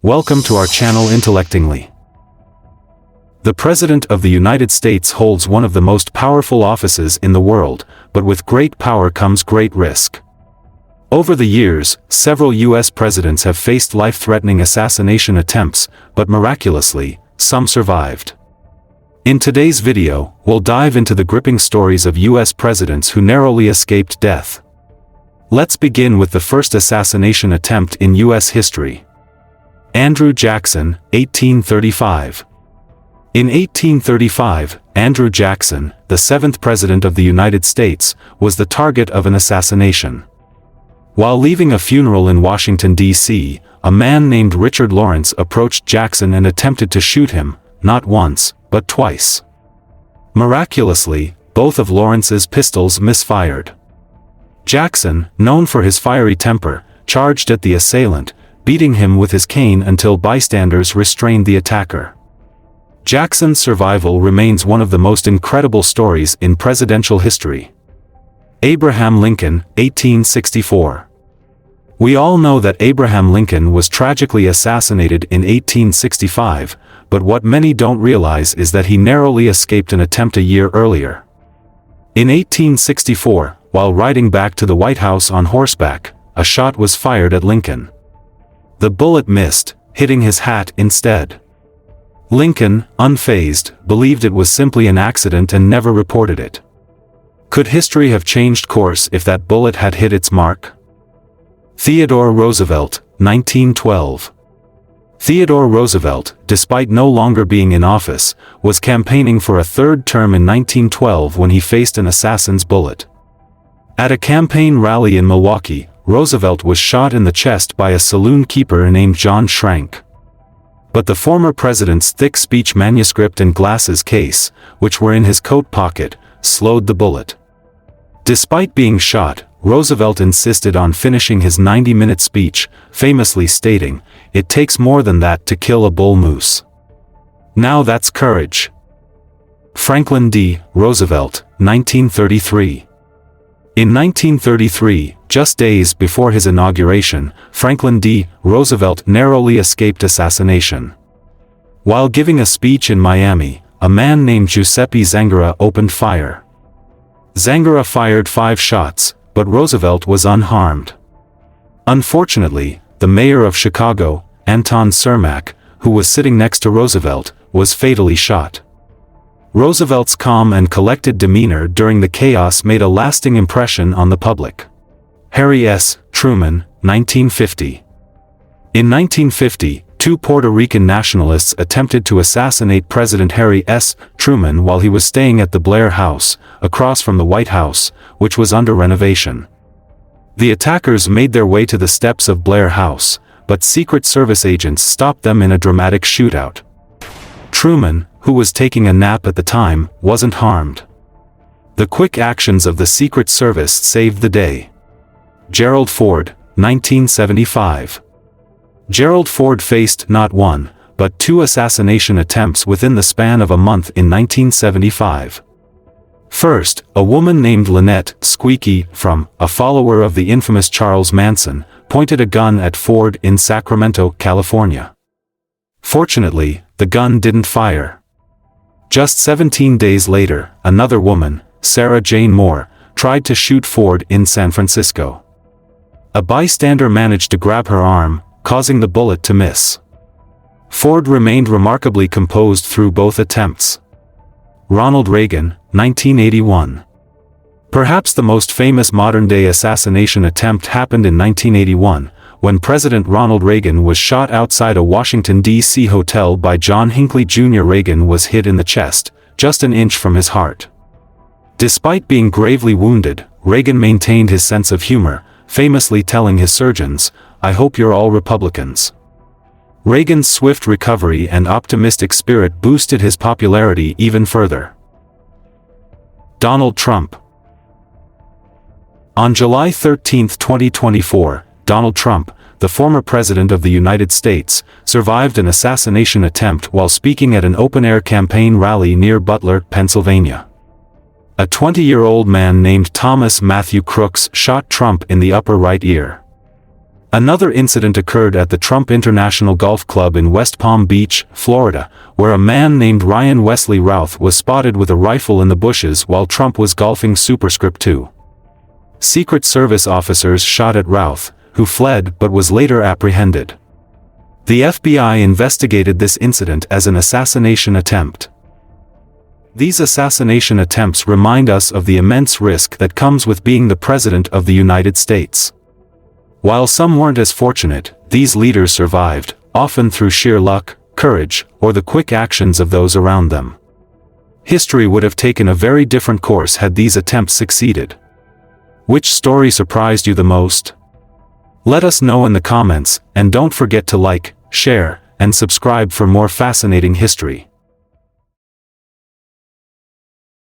Welcome to our channel Intellectingly. The President of the United States holds one of the most powerful offices in the world, but with great power comes great risk. Over the years, several U.S. presidents have faced life-threatening assassination attempts, but miraculously, some survived. In today's video, we'll dive into the gripping stories of U.S. presidents who narrowly escaped death. Let's begin with the first assassination attempt in U.S. history. Andrew Jackson, 1835. In 1835, Andrew Jackson, the seventh President of the United States, was the target of an assassination. While leaving a funeral in Washington, D.C., a man named Richard Lawrence approached Jackson and attempted to shoot him, not once, but twice. Miraculously, both of Lawrence's pistols misfired. Jackson, known for his fiery temper, charged at the assailant, beating him with his cane until bystanders restrained the attacker. Jackson's survival remains one of the most incredible stories in presidential history. Abraham Lincoln, 1864. We all know that Abraham Lincoln was tragically assassinated in 1865, but what many don't realize is that he narrowly escaped an attempt a year earlier. In 1864, while riding back to the White House on horseback, a shot was fired at Lincoln. The bullet missed, hitting his hat instead. Lincoln, unfazed, believed it was simply an accident and never reported it. Could history have changed course if that bullet had hit its mark? Theodore Roosevelt, 1912. Theodore Roosevelt, despite no longer being in office, was campaigning for a third term in 1912 when he faced an assassin's bullet. At a campaign rally in Milwaukee, Roosevelt was shot in the chest by a saloon keeper named John Schrank. But the former president's thick speech manuscript and glasses case, which were in his coat pocket, slowed the bullet. Despite being shot, Roosevelt insisted on finishing his 90-minute speech, famously stating, "It takes more than that to kill a bull moose." Now that's courage. Franklin D. Roosevelt, 1933. In 1933, just days before his inauguration, Franklin D. Roosevelt narrowly escaped assassination. While giving a speech in Miami, a man named Giuseppe Zangara opened fire. Zangara fired 5 shots, but Roosevelt was unharmed. Unfortunately, the mayor of Chicago, Anton Cermak, who was sitting next to Roosevelt, was fatally shot. Roosevelt's calm and collected demeanor during the chaos made a lasting impression on the public. Harry S. Truman, 1950. In 1950, 2 Puerto Rican nationalists attempted to assassinate President Harry S. Truman while he was staying at the Blair House, across from the White House, which was under renovation. The attackers made their way to the steps of Blair House, but Secret Service agents stopped them in a dramatic shootout. Truman, who was taking a nap at the time, wasn't harmed. The quick actions of the Secret Service saved the day. Gerald Ford, 1975. Gerald Ford faced not 1, but 2 assassination attempts within the span of a month in 1975. First, a woman named Lynette Squeaky, from a follower of the infamous Charles Manson, pointed a gun at Ford in Sacramento, California. Fortunately, the gun didn't fire. Just 17 days later, another woman, Sarah Jane Moore, tried to shoot Ford in San Francisco. A bystander managed to grab her arm, causing the bullet to miss. Ford remained remarkably composed through both attempts. Ronald Reagan, 1981. Perhaps the most famous modern-day assassination attempt happened in 1981, when President Ronald Reagan was shot outside a Washington, D.C. hotel by John Hinckley Jr. Reagan was hit in the chest, just an inch from his heart. Despite being gravely wounded, Reagan maintained his sense of humor, famously telling his surgeons, "I hope you're all Republicans." Reagan's swift recovery and optimistic spirit boosted his popularity even further. Donald Trump. On July 13, 2024, Donald Trump, the former President of the United States, survived an assassination attempt while speaking at an open-air campaign rally near Butler, Pennsylvania. A 20-year-old man named Thomas Matthew Crooks shot Trump in the upper right ear. Another incident occurred at the Trump International Golf Club in West Palm Beach, Florida, where a man named Ryan Wesley Routh was spotted with a rifle in the bushes while Trump was golfing Superscript 2. Secret Service officers shot at Routh, who fled but was later apprehended. The FBI investigated this incident as an assassination attempt. These assassination attempts remind us of the immense risk that comes with being the President of the United States. While some weren't as fortunate, these leaders survived, often through sheer luck, courage, or the quick actions of those around them. History would have taken a very different course had these attempts succeeded. Which story surprised you the most? Let us know in the comments, and don't forget to like, share, and subscribe for more fascinating history.